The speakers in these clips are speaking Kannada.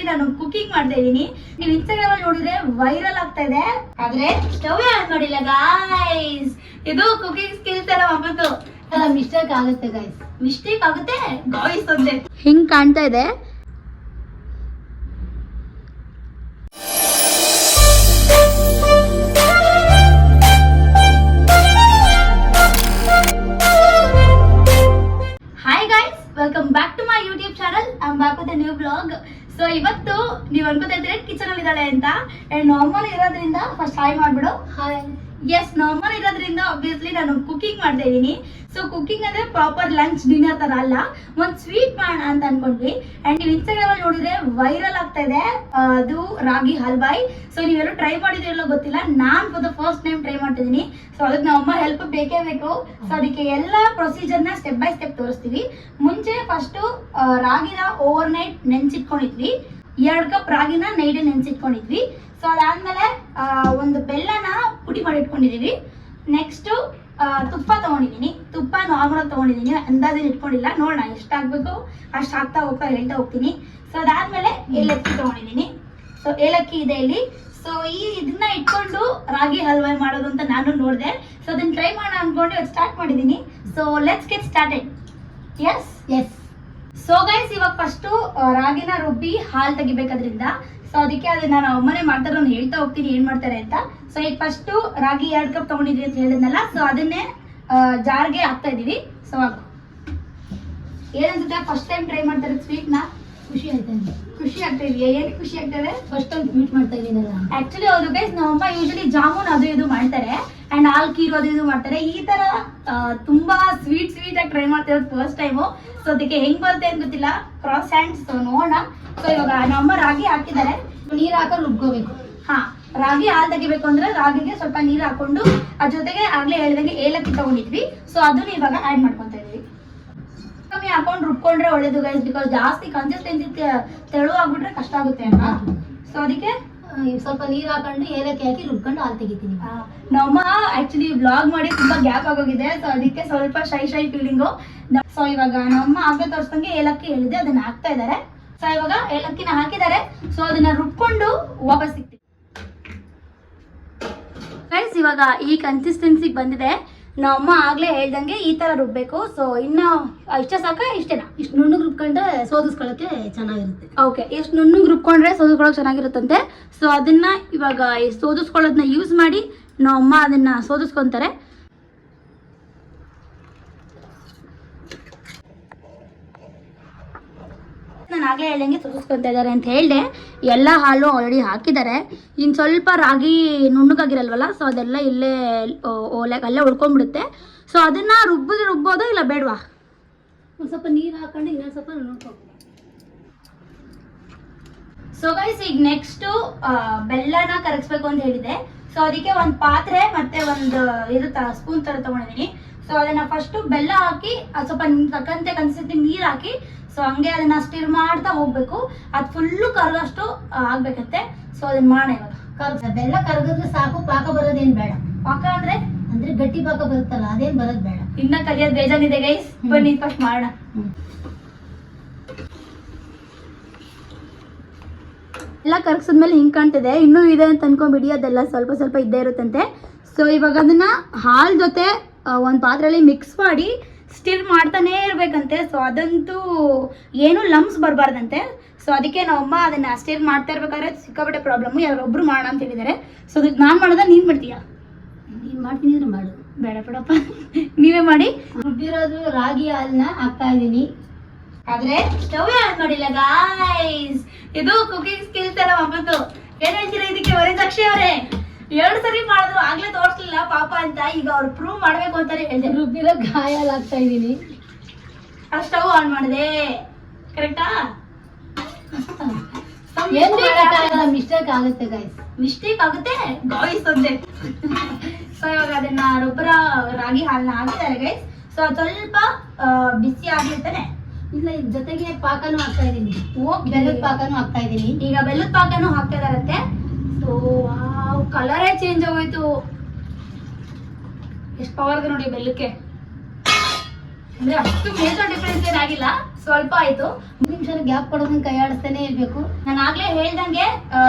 ಆಬ್ವಿಯಸ್ಲಿ ನಾನು ಕುಕಿಂಗ್ ಮಾಡ್ತಾ ಇದೀನಿ. ನೀವು ಇನ್ಸ್ಟಾಗ್ರಾಮ್ ಅಲ್ಲಿ ನೋಡಿದ್ರೆ ವೈರಲ್ ಆಗ್ತಾ ಇದೆ. ಆದ್ರೆ ಸ್ಟವ್ ಆನ್ ಮಾಡಿಲ್ಲ ಗಾಯ್ಸ್. ಇದು ಕುಕಿಂಗ್ ಸ್ಕಿಲ್ಸ್ ಎಲ್ಲ ಮಮ್ಮತ್ತು ಮಿಸ್ಟೇಕ್ ಆಗುತ್ತೆ ಗೈಸ್. ಮಿಸ್ಟೇಕ್ ಆಗುತ್ತೆ ಗಾಯ್ಸ್ ಅಂತೆ. ಹಿಂಗ್ ಕಾಣ್ತಾ ಇದೆ. Welcome back to my YouTube channel. I am back with a new blog. So ಇವತ್ತು ನೀವು ಅನ್ಕೋತಾ ಇದ್ರೆ ಕಿಚನ್ ಅಲ್ಲಿ ಇದ್ದಾಳೆ ಅಂತ. ಅಂಡ್ ನಾರ್ಮಲ್ ಇರೋದ್ರಿಂದ ಫಸ್ಟ್ ಹಾಯ್ ಮಾಡ್ಬಿಡು. ಹಾಯ್. ಎಸ್, ನಾರ್ಮಲ್ ಇರೋದ್ರಿಂದ ಆಬ್ವಿಯಸ್ಲಿ ನಾನು ಕುಕಿಂಗ್ ಮಾಡ್ತಾ ಇದ್ದೀನಿ. ಸೊ ಕುಕಿಂಗ್ ಅಂದ್ರೆ ಪ್ರಾಪರ್ ಲಂಚ್ ಡಿನ್ನರ್ ತರ ಅಲ್ಲ, ಒಂದ್ ಸ್ವೀಟ್ ಮಾಡೋಣ ಅಂತ ಅನ್ಕೊಂಡ್ವಿ. ಅಂಡ್ ನೀವು ಇನ್ಸ್ಟಾಗ್ರಾಮ್ ಅಲ್ಲಿ ನೋಡಿದ್ರೆ ವೈರಲ್ ಆಗ್ತಾ ಇದೆ ಅದು ರಾಗಿ ಹಲ್ವಾಯಿ. ಸೊ ನೀವೆಲ್ಲೂ ಟ್ರೈ ಮಾಡಿದ್ರೆಲ್ಲೋ ಗೊತ್ತಿಲ್ಲ, ನಾನ್ for the first time try ಮಾಡ್ತಿದ್ದೀನಿ. ಸೊ ಅದಕ್ಕೆ ನಮ್ಮ ಹೆಲ್ಪ್ ಬೇಕೇ ಬೇಕು. ಸೊ ಅದಕ್ಕೆ ಎಲ್ಲ ಪ್ರೊಸೀಜರ್ನ ಸ್ಟೆಪ್ ಬೈ ಸ್ಟೆಪ್ ತೋರಿಸ್ತೀವಿ. ಮುಂಚೆ ಫಸ್ಟ್ ರಾಗಿನ ಓವರ್ ನೈಟ್ ನೆನ್ಸಿಟ್ಕೊಂಡಿದ್ವಿ. 2 ಕಪ್ ರಾಗಿನ ನೈಟ್ ನೆನ್ಸಿಟ್ಕೊಂಡಿದ್ವಿ. ಸೊ ಅದಾದ್ಮೇಲೆ ಒಂದು ಬೆಲ್ಲನ ಪುಡಿ ಮಾಡಿ ಇಟ್ಕೊಂಡಿದೀವಿ. ನೆಕ್ಸ್ಟ್ ತುಪ್ಪ ತಗೊಂಡಿದ್ದೀನಿ. ತುಪ್ಪ ನಾರ್ಮಲ್ ತಗೊಂಡಿದ್ದೀನಿ, ಅಂದಾಜಲ್ಲಿ ಇಟ್ಕೊಂಡಿಲ್ಲ. ನೋಡೋಣ ಎಷ್ಟು ಹಾಕ್ಬೇಕು ಅಷ್ಟು ಹಾಕ್ತಾ ಹೇಳ್ತಾ ಹೋಗ್ತೀನಿ. ಸೊ ಅದಾದ್ಮೇಲೆ ಏಲಕ್ಕಿ ತಗೊಂಡಿದ್ದೀನಿ. ಸೊ ಏಲಕ್ಕಿ ಇದೆ ಇಲ್ಲಿ. ಸೊ ಇದನ್ನ ಇಟ್ಕೊಂಡು ರಾಗಿ ಹಲ್ವಾಯಿ ಮಾಡೋದು ಅಂತ ನಾನು ನೋಡಿದೆ. ಸೊ ಅದನ್ನ ಟ್ರೈ ಮಾಡೋಣ ಅನ್ಕೊಂಡು ಸ್ಟಾರ್ಟ್ ಮಾಡಿದ್ದೀನಿ. So let's get started. Yes yes. So guys, ಇವಾಗ ಫಸ್ಟ್ ರಾಗಿನ ರುಬ್ಬಿ ಹಾಲು ತೆಗಿಬೇಕಾದ್ರಿಂದ ಸೊ ಅದಕ್ಕೆ ಅದನ್ನ ನಾವು ಅಮ್ಮನೆ ಮಾಡ್ತಾರೆ, ನಾನು ಹೇಳ್ತಾ ಹೋಗ್ತೀನಿ ಏನ್ ಮಾಡ್ತಾರೆ ಅಂತ. ಸೊ ಈಗ ಫಸ್ಟ್ ರಾಗಿ 2 ಕಪ್ ತಗೊಂಡಿದ್ವಿ ಅಂತ ಹೇಳಿದ್ನಲ್ಲ, ಸೊ ಅದನ್ನೇ ಜಾರ್ಗೆ ಹಾಕ್ತಾ ಇದೀವಿ. ಸೊ ಏನನ್ಸುತ್ತೆ ಫಸ್ಟ್ ಟೈಮ್ ಟ್ರೈ ಮಾಡ್ತಾರೆ ಸ್ವೀಟ್ ನ? ಖುಷಿ ಆಯ್ತಾ? ಖುಷಿ ಆಗ್ತಾ ಇದೆಯಾ? ಏನ್ ಖುಷಿ ಆಗ್ತದೆ? ಫಸ್ಟ್ ಟೈಮ್ ಸ್ವೀಟ್ ಮಾಡ್ತಾ ಇದೀನಲ್ಲ. ಆಕ್ಚುಲಿ ಹೌದು ಗೈಸ್, ನಮ್ಮಮ್ಮ ಯೂಶಲಿ ಜಾಮೂನ್ ಅದು ಇದು ಮಾಡ್ತಾರೆ ಅಂಡ್ ಹಾಲ್ ಕೀರು ಅದು ಇದು ಮಾಡ್ತಾರೆ. ಈ ತರ ತುಂಬಾ ಸ್ವೀಟ್ ಆಗಿ ಟ್ರೈ ಮಾಡ್ತಿರೋದು ಫಸ್ಟ್ ಟೈಮು. ಸೊ ಅದಕ್ಕೆ ಹೆಂಗ್ ಬರುತ್ತೆ ಅಂತ ಗೊತ್ತಿಲ್ಲ, ಕ್ರಾಸ್ ಹ್ಯಾಂಡ್ಸ್. ಸೊ ನೋಡೋಣ. ಸೊ ಇವಾಗ ನಮ್ಮಮ್ಮ ರಾಗಿ ಹಾಕಿದ್ದಾರೆ. ನೀರ್ ಹಾಕೊಂಡು ರುಬ್ಕೋಬೇಕು. ಹಾ, ರಾಗಿ ಹಾಲು ತೆಗಿಬೇಕು ಅಂದ್ರೆ ರಾಗಿಗೆ ಸ್ವಲ್ಪ ನೀರು ಹಾಕೊಂಡು ಅದ್ರ ಜೊತೆಗೆ ಆಗ್ಲೇ ಹೇಳಿದಂಗೆ ಏಲಕ್ಕಿ ತಗೊಂಡಿದ್ವಿ. ಸೊ ಅದನ್ನ ಇವಾಗ ಆಡ್ ಮಾಡ್ಕೊಂತ ಇದೀವಿ. ಕಮ್ಮಿ ಹಾಕೊಂಡು ರುಬ್ಕೊಂಡ್ರೆ ಒಳ್ಳೇದು ಗೈಸ್, ಬಿಕಾಸ್ ಜಾಸ್ತಿ ಕನ್ಸಿಸ್ಟೆನ್ಸಿ ತೆಳು ಆಗ್ಬಿಟ್ರೆ ಕಷ್ಟ ಆಗುತ್ತೆ ಅಂತ. ಸೊ ಅದಕ್ಕೆ ಸ್ವಲ್ಪ ನೀರ್ ಹಾಕೊಂಡು ಏಲಕ್ಕಿ ಹಾಕಿ ರುಬ್ಕೊಂಡು ಹಾಲು ತೆಗಿತೀನಿ. ನಮ್ಮ ಆಕ್ಚುಲಿ ವ್ಲಾಗ್ ಮಾಡಿ ತುಂಬಾ ಗ್ಯಾಪ್ ಆಗೋಗಿದೆ. ಸೊ ಅದಕ್ಕೆ ಸ್ವಲ್ಪ ಶೈ ಫೀಲಿಂಗು. ಸೊ ಇವಾಗ ನಮ್ಮ ಆಗ್ಲೇ ತೋರಿಸ್ದಂಗೆ ಏಲಕ್ಕಿ ಹೇಳಿದೆ, ಅದನ್ನ ಹಾಕ್ತಾ ಇದಾರೆ. ಸೊ ಇವಾಗ ಏಲಕ್ಕಿನ ಹಾಕಿದ್ದಾರೆ. ಸೊ ಅದನ್ನ ರುಬ್ಕೊಂಡು ವಾಪಸ್ ಸಿಗ್ತೀವಿ ಗೈಸ್. ಇವಾಗ ಈ ಕನ್ಸಿಸ್ಟೆನ್ಸಿಗೆ ಬಂದಿದೆ. ನಮ್ಮಮ್ಮ ಆಗ್ಲೇ ಹೇಳ್ದಂಗೆ ಈ ತರ ರುಬ್ಬೇಕು. ಸೊ ಇನ್ನು ಇಷ್ಟ ಸಾಕ? ಇಷ್ಟೇನಾ? ಇಷ್ಟು ನುಣ್ಣಗೆ ರುಬ್ಕೊಂಡ್ರೆ ಸೋದಿಸ್ಕೊಳಕ್ಕೆ ಚೆನ್ನಾಗಿರುತ್ತೆ. ಓಕೆ, ಎಷ್ಟು ನುಣ್ಣಗೆ ರುಬ್ಕೊಂಡ್ರೆ ಸೋದಿಸ್ಕೊಳಕ್ ಚೆನ್ನಾಗಿರುತ್ತಂತೆ. ಸೊ ಅದನ್ನ ಇವಾಗ ಸೋದಿಸ್ಕೊಳ್ಳೋದನ್ನ ಯೂಸ್ ಮಾಡಿ ನಮ್ಮಮ್ಮ ಅದನ್ನ ಸೋದಿಸ್ಕೊಂತಾರೆ. ನಾನು ಆಗಲೇ ಹೇಳ್ದಂಗೆ ಸೋದಿಸ್ಕೊತಾ ಇದ್ದಾರೆ ಅಂತ ಹೇಳಿದೆ. ಎಲ್ಲ ಹಾಲು ಆಲ್ರೆಡಿ ಹಾಕಿದ್ದಾರೆ. ಇನ್ನು ಸ್ವಲ್ಪ ರಾಗಿ ನುಣ್ಣಗಾಗಿರಲ್ವಲ್ಲ, ಸೊ ಅದೆಲ್ಲ ಇಲ್ಲೇ ಅಲ್ಲೇ ಉಳ್ಕೊಂಡ್ಬಿಡುತ್ತೆ. ಸೊ ಅದನ್ನ ರುಬ್ಬೋದು ಇಲ್ಲ ಬೇಡವಾ? ಒಂದು ಸ್ವಲ್ಪ ನೀರು ಹಾಕೊಂಡು ಇನ್ನೊಂದು ಸ್ವಲ್ಪ ನುಣ್ಣಗೆ. ಸೊ ಗೈಸ್, ಈಗ ನೆಕ್ಸ್ಟ್ ಬೆಲ್ಲನ ಕರಗಿಸ್ಬೇಕು ಅಂತ ಹೇಳಿದೆ. ಸೊ ಅದಕ್ಕೆ ಒಂದು ಪಾತ್ರೆ ಮತ್ತೆ ಒಂದು ಸ್ಪೂನ್ ತರ ತಗೊಂಡಿದ್ದೀನಿ. ಸೊ ಅದನ್ನ ಫಸ್ಟ್ ಬೆಲ್ಲ ಹಾಕಿ ಸ್ವಲ್ಪ ತಕ್ಕಂತೆ ಕನ್ಸಿಸ್ಟೆನ್ಸಿ ನೀರು ಹಾಕಿ ಸೊ ಹಂಗೆ ಅದನ್ನ ಸ್ಟಿರ್ ಮಾಡ್ತಾ ಹೋಗ್ಬೇಕು. ಅದು ಫುಲ್ಲು ಕರಗಷ್ಟು ಆಗ್ಬೇಕಂತೆ. ಸೊ ಅದನ್ನ ಮಾಡೋಣ ಇವಾಗ. ಬೆಲ್ಲ ಕರಗಿದ್ರೆ ಸಾಕು, ಪಾಕ ಬರೋದೇನ್ ಬೇಡ. ಪಾಕ ಅಂದ್ರೆ ಗಟ್ಟಿ ಪಾಕ ಬರುತ್ತಲ್ಲ, ಅದೇನ್ ಬರೋದ್ ಬೇಡ. ಇನ್ನ ಕಲಿಯೋದು ಬೇಜಾನಿದೆ ಗೈಸ್, ಬನ್ನಿ ಫಸ್ಟ್ ಮಾಡೋಣ. ಎಲ್ಲ ಕರಗಿಸಿದ್ಮೇಲೆ ಹಿಂಗೆ ಕಾಣ್ತಿದೆ. ಇನ್ನೂ ಇದೆ ಅಂತ ಅನ್ಕೊಂಡ್ಬಿಡಿ, ಅದೆಲ್ಲ ಸ್ವಲ್ಪ ಇದ್ದೇ ಇರುತ್ತಂತೆ. ಸೊ ಇವಾಗ ಅದನ್ನ ಹಾಲ್ ಜೊತೆ ಒಂದು ಪಾತ್ರೆಯಲ್ಲಿ ಮಿಕ್ಸ್ ಮಾಡಿ ಸ್ಟಿರ್ ಮಾಡ್ತಾನೆ ಇರ್ಬೇಕಂತೆ. ಸೊ ಅದಂತೂ ಏನು ಲಮ್ಸ್ ಬರಬಾರ್ದಂತೆ. ಸೊ ಅದಕ್ಕೆ ನಾವಮ್ಮ ಅದನ್ನ ಸ್ಟಿರ್ ಮಾಡ್ತಾ ಇರ್ಬೇಕಾದ್ರೆ ಸಿಕ್ಕಾಪಟ್ಟೆ ಪ್ರಾಬ್ಲಮ್. ಯಾರೊಬ್ರು ಮಾಡೋಣ ಅಂತ ಹೇಳಿದ್ದಾರೆ. ಸೊ ಅದಕ್ಕೆ ನಾನು ಮಾಡೋದ ನೀನ್ ಮಾಡ್ತೀಯಾ? ನೀನ್ ಮಾಡ್ತೀನಿ ಅಂದ್ರೆ ಮಾಡು. ಬೇಡ ಬಿಡಪ್ಪ, ನೀವೇ ಮಾಡಿ. ರುಬ್ಬಿರೋದು ರಾಗಿ ಹಾಲನ್ನ ಹಾಕ್ತಾ ಇದೀನಿ. ಆದ್ರೆ ಸ್ಟವ್ ಆನ್ ಮಾಡಿಲ್ಲ ಗಾಯ್ಸ್. ಇದು ಕುಕಿಂಗ್ ಸ್ಕಿಲ್ಸ್ ಎಲ್ಲ ಮಮ್ಮತ್ತು. ಏನ್ ಹೇಳ್ತೀರಾ ಇದಕ್ಕೆ ವರದಕ್ಷಿ ಅವರೇ? 2 ಸರಿ ಮಾಡಿದ್ರು, ಆಗ್ಲೇ ತೋರಿಸ್ಲಿಲ್ಲ ಪಾಪ ಅಂತ. ಈಗ ಅವ್ರು ಪ್ರೂವ್ ಮಾಡ್ಬೇಕು ಅಂತಾನೆ ಹೇಳಿದೆ. ರುಬ್ಬಿರೋ ಗಾಯ ಹಾಕ್ತಾ ಇದೀನಿ. ಸ್ಟವ್ ಆನ್ ಮಾಡಿದೆ, ಕರೆಕ್ಟಾ? ಮಿಸ್ಟೇಕ್ ಆಗುತ್ತೆ ಗೈಸ್. ಮಿಸ್ಟೇಕ್ ಆಗುತ್ತೆ ಗಾಯ್ಸ್ ಅಂತೆ. ಸೊ ಇವಾಗ ಅದನ್ನ ರಾಗಿ ಹಾಲನ್ನ ಹಾಕಿದ್ದಾರೆ ಗೈಸ್. ಸೊ ಸ್ವಲ್ಪ ಬಿಸಿ ಆಗಿರ್ತಾನೆ. ಇಲ್ಲ, ಇದ್ರ ಜೊತೆಗೆ ಪಾಕನೂ ಹಾಕ್ತಾ ಇದೀನಿ. ಬೆಲ್ಲದ ಪಾಕನೂ ಹಾಕ್ತಾ ಇದೀನಿ. ಈಗ ಬೆಲ್ಲದ ಪಾಕನೂ ಹಾಕ್ತಾ ಇದಾರಂತೆ. ಸೊ ಕಲರೇ ಚೇಂಜ್ ಆಗೋಯ್ತು. ಎಷ್ಟು ಪವರ್ ಇದೆ ನೋಡಿ ಬೆಲ್ಲಕ್ಕೆ. ಅಂದ್ರೆ ಅಷ್ಟು ಮೇಜರ್ ಡಿಫ್ರೆನ್ಸ್ ಏನಾಗಿಲ್ಲ, ಸ್ವಲ್ಪ ಆಯ್ತು. 3 ನಿಮಿಷ ಗ್ಯಾಪ್ ಕೊಡೋದನ್ನ ಕೈ ಆಡಿಸ್ತಾನೆ ಇರ್ಬೇಕು. ನಾನು ಆಗ್ಲೇ ಹೇಳ್ದಂಗೆ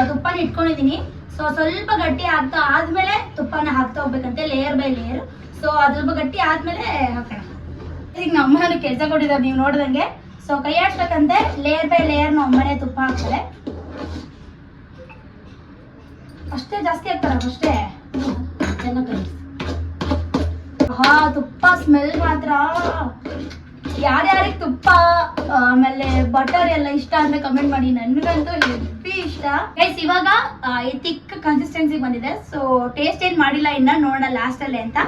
ತುಪ್ಪನ ಇಟ್ಕೊಂಡಿದೀನಿ. ಸೊ ಸ್ವಲ್ಪ ಗಟ್ಟಿ ಆಗ್ತಾ ಆದ್ಮೇಲೆ ತುಪ್ಪನ ಹಾಕ್ತಾ ಹೋಗ್ಬೇಕಂತೆ, ಲೇಯರ್ ಬೈ ಲೇಯರ್. ಸೊ ಅದು ಸ್ವಲ್ಪ ಗಟ್ಟಿ ಆದ್ಮೇಲೆ ಹಾಕೋಣ. ಈಗ ನಮ್ಮ ಅಮ್ಮನ ಕೆಲಸ ಕೊಟ್ಟಿದ್ದಾರೆ ನೀವು ನೋಡ್ದಂಗೆ. ಸೊ ಕೈ ಆಡ್ಸ್ಬೇಕಂತೆ, ಲೇಯರ್ ಬೈ ಲೇಯರ್ ನಮ್ಮ ಅಮ್ಮನೇ ತುಪ್ಪ ಹಾಕ್ತಾರೆ. ಅಷ್ಟೇ, ಜಾಸ್ತಿ ಹಾಕ್ತಾರ ಅಷ್ಟೇ. ಚೆನ್ನಾಗಿ ಹಾ, ತುಪ್ಪ ಸ್ಮೆಲ್ ಮಾತ್ರ ಯಾರ್ಯಾರಿಗೆ ತುಪ್ಪ ಆಮೇಲೆ ಬಟರ್ ಎಲ್ಲ ಇಷ್ಟ ಅಂತ ಕಮೆಂಟ್ ಮಾಡಿ. ನನ್ಗಂತೂ ಹೆವಿ ಇಷ್ಟ ಗೈಸ್. ಇವಾಗ ತಿಕ್ ಕನ್ಸಿಸ್ಟೆನ್ಸಿ ಬಂದಿದೆ. ಸೊ ಟೇಸ್ಟ್ ಏನ್ ಮಾಡಿಲ್ಲ ಇನ್ನ, ನೋಡೋಣ ಲಾಸ್ಟ್ ಅಲ್ಲಿ ಅಂತ.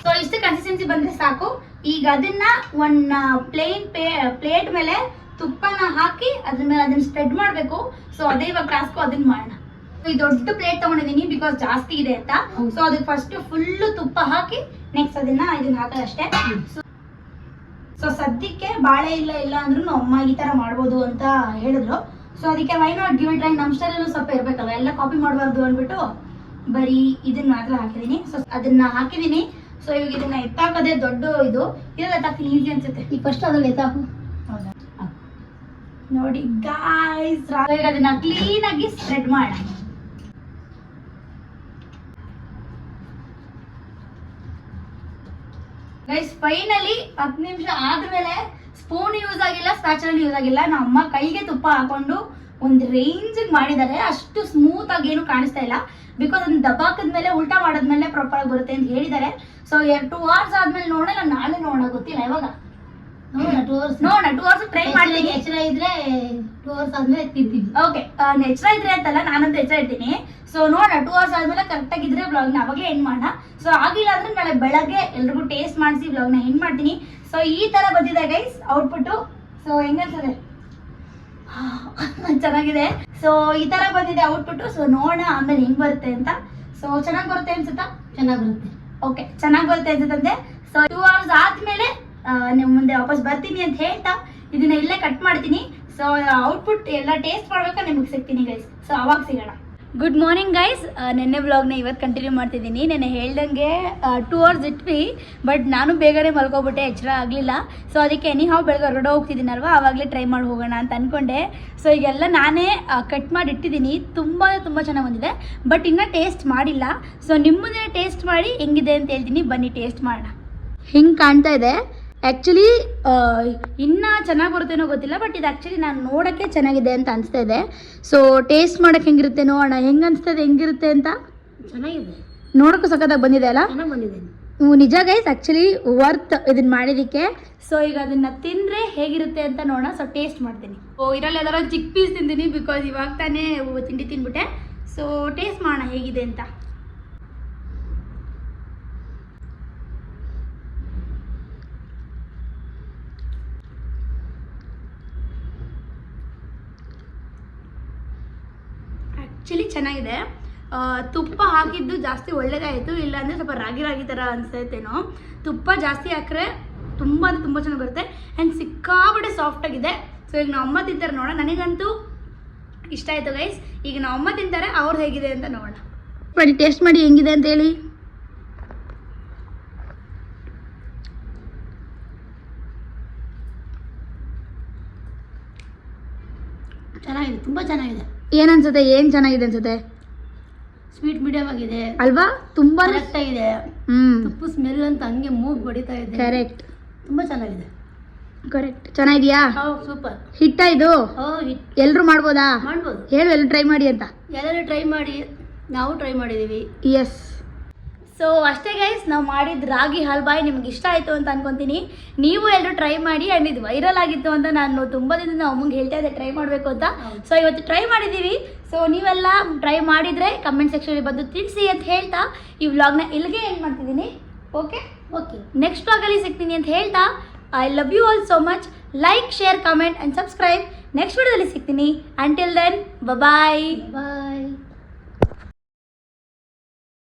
ಸೊ ಇಷ್ಟು ಕನ್ಸಿಸ್ಟೆನ್ಸಿ ಬಂದ್ರೆ ಸಾಕು. ಈಗ ಅದನ್ನ ಒಂದ್ ಪ್ಲೇನ್ ಪ್ಲೇಟ್ ಮೇಲೆ ತುಪ್ಪನ ಹಾಕಿ ಅದ್ರ ಮೇಲೆ ಅದನ್ನ ಸ್ಪ್ರೆಡ್ ಮಾಡ್ಬೇಕು. ಸೊ ಅದೇ ಇವಾಗ ಟಾಸ್ಕ್, ಅದನ್ನ ಮಾಡೋಣ. ಈ ದೊಡ್ಡ ಪ್ಲೇಟ್ ತಗೊಂಡಿದೀನಿ ಬಿಕಾಸ್ ಜಾಸ್ತಿ ಇದೆ ಅಂತ. ಸೊ ಅದಕ್ಕೆ ಫಸ್ಟ್ ಫುಲ್ ತುಪ್ಪ ಹಾಕಿ ನೆಕ್ಸ್ಟ್ ಇದನ್ನ ಹಾಕೋದಷ್ಟೇ. ಸೊ ಸದ್ಯಕ್ಕೆ ಬಾಳೆ ಇಲ್ಲ ಅಂದ್ರೂ ಅಮ್ಮ ಈ ತರ ಮಾಡ್ಬೋದು ಅಂತ ಹೇಳಿದ್ರು. ಸೊ ಅದಕ್ಕೆ why not give it try. ನಮ್ಮ ಸ್ಟೈಲಲ್ಲೂ ಸ್ವಲ್ಪ ಇರ್ಬೇಕಲ್ಲ, ಎಲ್ಲ ಕಾಪಿ ಮಾಡಬಾರ್ದು ಅಂದ್ಬಿಟ್ಟು ಬರೀ ಇದನ್ನ ಮಾತ್ರ ಹಾಕಿದೀನಿ. ಸೊ ಅದನ್ನ ಹಾಕಿದೀನಿ. ಸೊ ಇವಾಗ ಇದನ್ನ ಎತ್ತಾಕೋದೇ ದೊಡ್ಡ ಇದೆಲ್ಲ ಎತ್ತಾಕ್ತೀನಿ, ಈಸಿ ಅನ್ಸುತ್ತೆ. ಈಗ ಫಸ್ಟ್ ಅದ್ರಲ್ಲಿ ಎತ್ತಾಕು. ಹೌದಾ, ನೋಡಿ ಗಾಯ್ಸ್, ಈಗ ಅದನ್ನ ಕ್ಲೀನ್ ಆಗಿ ಸ್ಪ್ರೆಡ್ ಮಾಡೋಣ. ಗೈಸ್ ಫೈನಲಿ 10 ನಿಮಿಷ ಆದ್ಮೇಲೆ ಸ್ಪೂನ್ ಯೂಸ್ ಆಗಿಲ್ಲ, ಸ್ಪ್ಯಾಚುಲರ್ ಯೂಸ್ ಆಗಿಲ್ಲ. ನಮ್ಮ ಅಮ್ಮ ಕೈಗೆ ತುಪ್ಪ ಹಾಕೊಂಡು ಒಂದು ರೇಂಜ್ ಮಾಡಿದ್ದಾರೆ. ಅಷ್ಟು ಸ್ಮೂತ್ ಆಗಿ ಏನು ಕಾಣಿಸ್ತಾ ಇಲ್ಲ ಬಿಕಾಸ್ ಅದನ್ನ ದಬ್ಬಾಕದ್ಮೇಲೆ ಉಲ್ಟಾ ಮಾಡದ್ಮೇಲೆ ಪ್ರಾಪರ್ ಆಗಿ ಬರುತ್ತೆ ಅಂತ ಹೇಳಿದ್ದಾರೆ. ಸೊ 2 hours ಆದ್ಮೇಲೆ ನೋಡೋಣ, ನಾಳೆ ನೋಡೋಣ, ಗೊತ್ತಿಲ್ಲ ಇವಾಗ. ನೋಡೋಣ 2 hours ಟ್ರೈ ಮಾಡ್ತೀನಿ. ಎಚ್ಚರ ಇದ್ರೆ 2 hours ಆದ್ಮೇಲೆ ತಿಂತೀವಿ. ಓಕೆ, ಎಚ್ಚರ ಇದ್ರೆ ಅಂತಲ್ಲ, ನಾನಂತೂ ಎಚ್ಚರ ಇರ್ತೀನಿ. ಸೊ ನೋಡೋಣ 2 hours ಆದ್ಮೇಲೆ ಕರೆಕ್ಟ್ ಆಗಿದ್ರೆ ವ್ಲಾಗ್ನ ಅವಾಗಲೇ ಎಂಡ್ ಮಾಡೋಣ. ಸೊ ಆಗಿಲ್ಲ ಅಂದ್ರೆ ನಾಳೆ ಬೆಳಗ್ಗೆ ಎಲ್ರಿಗೂ ಟೇಸ್ಟ್ ಮಾಡಿಸಿ ವ್ಲಾಗ್ನ ಎಂಡ್ ಮಾಡ್ತೀನಿ. ಸೊ ಈ ತರ ಬಂದಿದೆ ಗೈಸ್ ಔಟ್ಪುಟ್. ಸೊ ಹೆಂಗನ್ಸದೆ? ಚೆನ್ನಾಗಿದೆ. ಸೊ ಈ ತರ ಬಂದಿದೆ ಔಟ್ಪುಟ್. ಸೊ ನೋಡೋಣ ಆಮೇಲೆ ಹೆಂಗ್ ಬರುತ್ತೆ ಅಂತ. ಸೊ ಚೆನ್ನಾಗಿ ಬರುತ್ತೆ ಅನ್ಸುತ್ತಾ? ಚೆನ್ನಾಗಿ ಬರುತ್ತೆ. ಓಕೆ, ಚೆನ್ನಾಗಿ ಬರುತ್ತೆ ಅನ್ಸುತ್ತಂತೆ. ಸೊ 2 hours ಆದ್ಮೇಲೆ ನಿಮ್ಮ ಮುಂದೆ ವಾಪಸ್ ಬರ್ತೀನಿ ಅಂತ ಹೇಳ್ತಾ ಇದನ್ನ ಇಲ್ಲೇ ಕಟ್ ಮಾಡ್ತೀನಿ. ಸೊ ಔಟ್ಪುಟ್ ಎಲ್ಲ ಟೇಸ್ಟ್ ಮಾಡ್ಬೇಕಾ ನಿಮಗೆ ಸಿಗ್ತೀನಿ ಗೈಸ್. ಸೊ ಅವಾಗ ಸಿಗೋಣ. Good morning guys. ನೆನ್ನೆ ವ್ಲಾಗ್ನ ಇವತ್ತು ಕಂಟಿನ್ಯೂ ಮಾಡ್ತಿದ್ದೀನಿ. ನೆನ್ನೆ ಹೇಳ್ದಂಗೆ 2 hours ಇಟ್ವಿ, ಬಟ್ ನಾನು ಬೇಗನೆ ಮಲ್ಕೊಬಿಟ್ಟೆ, ಎಚ್ಚರ ಆಗಲಿಲ್ಲ. ಸೊ ಅದಕ್ಕೆ ಎನಿಹಾವ್ ಬೆಳಗ್ಗೆ ಹೊರಗಡೆ ಹೋಗ್ತಿದ್ದೀನಲ್ವ, ಆವಾಗಲೇ ಟ್ರೈ ಮಾಡಿ ಹೋಗೋಣ ಅಂತ ಅಂದ್ಕೊಂಡೆ. ಸೊ ಈಗೆಲ್ಲ ನಾನೇ ಕಟ್ ಮಾಡಿ ಇಟ್ಟಿದ್ದೀನಿ. ತುಂಬ ಚೆನ್ನಾಗಿ ಬಂದಿದೆ, ಬಟ್ ಇನ್ನೂ ಟೇಸ್ಟ್ ಮಾಡಿಲ್ಲ. ಸೊ ನಿಮ್ಮ ಮುಂದೆ ಟೇಸ್ಟ್ ಮಾಡಿ ಹೆಂಗಿದೆ ಅಂತ ಹೇಳ್ತೀನಿ, ಬನ್ನಿ ಟೇಸ್ಟ್ ಮಾಡೋಣ. ಹಿಂಗೆ ಕಾಣ್ತಾ ಇದೆ. ಆ್ಯಕ್ಚುಲಿ ಇನ್ನೂ ಚೆನ್ನಾಗಿ ಬರುತ್ತೇನೋ ಗೊತ್ತಿಲ್ಲ, ಬಟ್ ಇದು ಆ್ಯಕ್ಚುಲಿ ನಾನು ನೋಡೋಕ್ಕೆ ಚೆನ್ನಾಗಿದೆ ಅಂತ ಅನಿಸ್ತಾ ಇದೆ. ಸೊ ಟೇಸ್ಟ್ ಮಾಡೋಕ್ಕೆ ಹೆಂಗಿರುತ್ತೆ ನೋಡೋಣ, ಹೆಂಗೆ ಅನಿಸ್ತದೆ, ಹೆಂಗಿರುತ್ತೆ ಅಂತ. ಚೆನ್ನಾಗಿದೆ, ನೋಡೋಕ್ಕೂ ಸಖತ್ತಾಗಿ ಬಂದಿದೆ ಅಲ್ಲ? ಚೆನ್ನಾಗಿ ಬಂದಿದೆ. ನಿಜ ಗೈಸ್, ಆ್ಯಕ್ಚುಲಿ ವರ್ತ್ ಇದನ್ನು ಮಾಡಿದ್ದಕ್ಕೆ. ಸೊ ಈಗ ಅದನ್ನು ತಿಂದರೆ ಹೇಗಿರುತ್ತೆ ಅಂತ ನೋಡೋಣ. ಸೊ ಟೇಸ್ಟ್ ಮಾಡ್ತೀನಿ. ಇದರಲ್ಲಿ ಯಾವ್ದಾರ ಚಿಕ್ಕ ಪೀಸ್ ತಿಂತೀನಿ ಬಿಕಾಸ್ ಇವಾಗ ತಾನೇ ತಿಂಡಿ ತಿಂದ್ಬಿಟ್ಟೆ. ಸೊ ಟೇಸ್ಟ್ ಮಾಡೋಣ ಹೇಗಿದೆ ಅಂತ. ಆ್ಯಕ್ಚುಲಿ ಚೆನ್ನಾಗಿದೆ. ತುಪ್ಪ ಹಾಕಿದ್ದು ಜಾಸ್ತಿ ಒಳ್ಳೇದಾಯಿತು, ಇಲ್ಲಾಂದರೆ ಸ್ವಲ್ಪ ರಾಗಿ ಥರ ಅನಿಸ್ತೈತೇನೋ. ತುಪ್ಪ ಜಾಸ್ತಿ ಹಾಕಿದ್ರೆ ತುಂಬ ಚೆನ್ನಾಗಿ ಬರುತ್ತೆ. ಆ್ಯಂಡ್ ಸಿಕ್ಕಾಪಟ್ಟೆ ಸಾಫ್ಟಾಗಿದೆ. ಸೊ ಈಗ ನಾವು ಅಮ್ಮ ತಿಂತಾರೆ ನೋಡೋಣ. ನನಗಂತೂ ಇಷ್ಟ ಆಯಿತು ಗೈಸ್. ಈಗ ನಾವು ಅಮ್ಮ ತಿಂತಾರೆ, ಅವ್ರು ಹೇಗಿದೆ ಅಂತ ನೋಡೋಣ. ಬನ್ನಿ ಟೇಸ್ಟ್ ಮಾಡಿ ಹೆಂಗಿದೆ ಅಂತ ಹೇಳಿ. ಚೆನ್ನಾಗಿದೆ, ತುಂಬ ಚೆನ್ನಾಗಿದೆ. ಏನನ್ಸುತ್ತೆ? ಏನು ಚೆನ್ನಾಗಿದೆ ಅನ್ಸುತ್ತೆ? ಸ್ವೀಟ್ ಮೀಡಿಯಂ ಆಗಿದೆ ಅಲ್ವಾ? ತುಂಬ ಕರೆಕ್ಟ್ ಆಗಿದೆ. ತುಪ್ಪ ಸ್ಮೆಲ್ ಅಂತ ಹಂಗೆ ಮೂಗ್ ಬಡಿತಾ ಇದೆ. ಕರೆಕ್ಟ್, ತುಂಬ ಚೆನ್ನಾಗಿದೆ. ಕರೆಕ್ಟ್, ಚೆನ್ನಾಗಿದೆಯಾ? ಸೂಪರ್. ಹಿಟ್ಟ ಇದು? ಹಿಟ್ ಎಲ್ಲರೂ ಮಾಡ್ಬೋದಾ? ಮಾಡ್ಬೋದು. ಹೇಳು, ಎಲ್ಲರೂ ಟ್ರೈ ಮಾಡಿ ಅಂತ. ಎಲ್ಲರೂ ಟ್ರೈ ಮಾಡಿ, ನಾವು ಟ್ರೈ ಮಾಡಿದ್ದೀವಿ. ಎಸ್. ಸೊ ಅಷ್ಟೇ ಗೈಸ್, ನಾವು ಮಾಡಿದ ರಾಗಿ ಹಲ್ವಾಯಿ ನಿಮ್ಗೆ ಇಷ್ಟ ಆಯಿತು ಅಂತ ಅನ್ಕೊತೀನಿ. ನೀವು ಎಲ್ಲರೂ ಟ್ರೈ ಮಾಡಿ. ಆ್ಯಂಡ್ ಇದು ವೈರಲ್ ಆಗಿತ್ತು ಅಂತ ನಾನು ತುಂಬ ದಿನದಿಂದ ಅಮ್ಮಂಗೆ ಹೇಳ್ತಾ ಇದ್ದೆ ಟ್ರೈ ಮಾಡಬೇಕು ಅಂತ. ಸೊ ಇವತ್ತು ಟ್ರೈ ಮಾಡಿದ್ದೀವಿ. ಸೊ ನೀವೆಲ್ಲ ಟ್ರೈ ಮಾಡಿದರೆ ಕಮೆಂಟ್ ಸೆಕ್ಷನಲ್ಲಿ ಬಂದು ತಿಳಿಸಿ ಅಂತ ಹೇಳ್ತಾ ಈ ವ್ಲಾಗ್ನ ಇಲ್ಲಿಗೆ ಏನು ಮಾಡ್ತಿದ್ದೀನಿ. ಓಕೆ, ನೆಕ್ಸ್ಟ್ ವ್ಲಾಗಲ್ಲಿ ಸಿಗ್ತೀನಿ ಅಂತ ಹೇಳ್ತಾ I love you all so much. Like, share, comment and subscribe. Next ವಿಡಿಯೋದಲ್ಲಿ ಸಿಗ್ತೀನಿ. ಅಂಟಿಲ್ ದೆನ್, ಬಾಯ್.